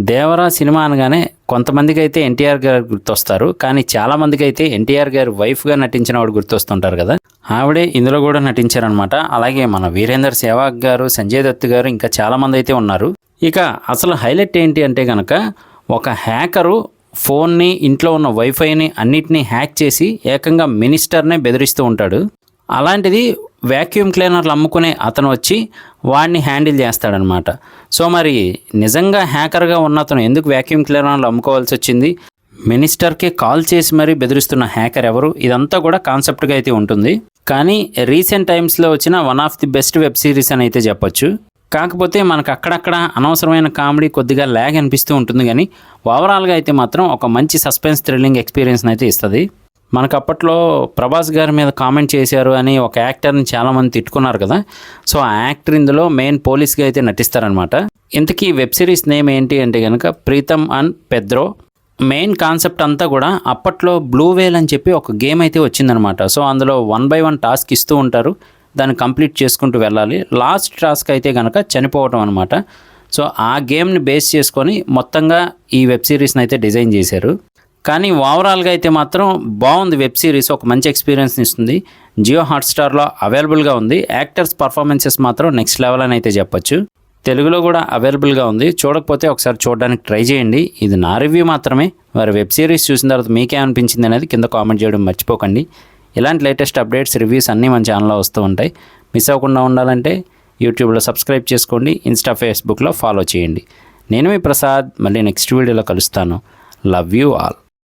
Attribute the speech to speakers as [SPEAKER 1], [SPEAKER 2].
[SPEAKER 1] Devara cinema అనగానే కొంతమందికి అయితే ఎన్టీఆర్ గారు గుర్తొస్తారు, కానీ చాలామందికి అయితే ఎన్టీఆర్ గారు వైఫ్గా నటించిన వాడు గుర్తొస్తుంటారు కదా. ఆవిడే ఇందులో కూడా నటించారనమాట. అలాగే మన వీరేందర్ సెహ్వాగ్ గారు, సంజయ్ దత్ గారు, ఇంకా చాలామంది అయితే ఉన్నారు. ఇక అసలు హైలైట్ ఏంటి అంటే కనుక, ఒక హ్యాకరు ఫోన్ని, ఇంట్లో ఉన్న వైఫైని అన్నిటినీ హ్యాక్ చేసి ఏకంగా మినిస్టర్నే బెదిరిస్తూ ఉంటాడు. అలాంటిది వ్యాక్యూమ్ క్లీనర్లు అమ్ముకునే అతను వచ్చి వాడిని హ్యాండిల్ చేస్తాడనమాట. సో మరి నిజంగా హ్యాకర్గా ఉన్న అతను ఎందుకు వ్యాక్యూమ్ క్లీనర్లు అమ్ముకోవాల్సి వచ్చింది? మినిస్టర్కి కాల్ చేసి మరీ బెదిరిస్తున్న హ్యాకర్ ఎవరు? ఇదంతా కూడా కాన్సెప్ట్గా అయితే ఉంటుంది. కానీ రీసెంట్ టైమ్స్లో వచ్చిన one of the best web series అని అయితే చెప్పొచ్చు. కాకపోతే మనకు అక్కడక్కడ అనవసరమైన కామెడీ కొద్దిగా ల్యాగ్ అనిపిస్తూ ఉంటుంది, కానీ ఓవరాల్గా అయితే మాత్రం ఒక మంచి సస్పెన్స్ థ్రిల్లింగ్ ఎక్స్పీరియన్స్ని అయితే ఇస్తుంది. మనకు అప్పట్లో ప్రభాస్ గారి మీద కామెంట్ చేశారు అని ఒక యాక్టర్ని చాలామంది తిట్టుకున్నారు కదా. సో ఆ యాక్టర్ ఇందులో మెయిన్ పోలీస్గా అయితే నటిస్తారనమాట. ఇంతకీ వెబ్ సిరీస్ నేమ్ ఏంటి అంటే కనుక Preetham and Pedro. Main concept అంతా కూడా అప్పట్లో బ్లూ వేల్ అని చెప్పి ఒక గేమ్ అయితే వచ్చిందనమాట. సో అందులో 1 by 1 టాస్క్ ఇస్తూ ఉంటారు, దాన్ని కంప్లీట్ చేసుకుంటూ వెళ్ళాలి. లాస్ట్ టాస్క్ అయితే కనుక చనిపోవటం అనమాట. సో ఆ గేమ్ని బేస్ చేసుకొని మొత్తంగా ఈ వెబ్ సిరీస్ని అయితే డిజైన్ చేశారు. కానీ ఓవరాల్గా అయితే మాత్రం బాగుంది వెబ్ సిరీస్, ఒక మంచి ఎక్స్పీరియన్స్ని ఇస్తుంది. జియో హాట్స్టార్లో అవైలబుల్గా ఉంది. యాక్టర్స్ పర్ఫార్మెన్సెస్ మాత్రం నెక్స్ట్ లెవెల్ అని అయితే చెప్పొచ్చు. తెలుగులో కూడా అవైలబుల్గా ఉంది. చూడకపోతే ఒకసారి చూడడానికి ట్రై చేయండి. ఇది నా రివ్యూ మాత్రమే. మరి వెబ్ సిరీస్ చూసిన తర్వాత మీకే అనిపించింది అనేది కింద కామెంట్ చేయడం మర్చిపోకండి. ఇలాంటి లేటెస్ట్ అప్డేట్స్, రివ్యూస్ అన్నీ మన ఛానల్లో వస్తూ ఉంటాయి. మిస్ అవ్వకుండా ఉండాలంటే యూట్యూబ్లో సబ్స్క్రైబ్ చేసుకోండి, ఇన్స్టా, ఫేస్బుక్లో ఫాలో చేయండి. నేను మీ ప్రసాద్. మళ్ళీ నెక్స్ట్ వీడియోలో కలుస్తాను. Love you all.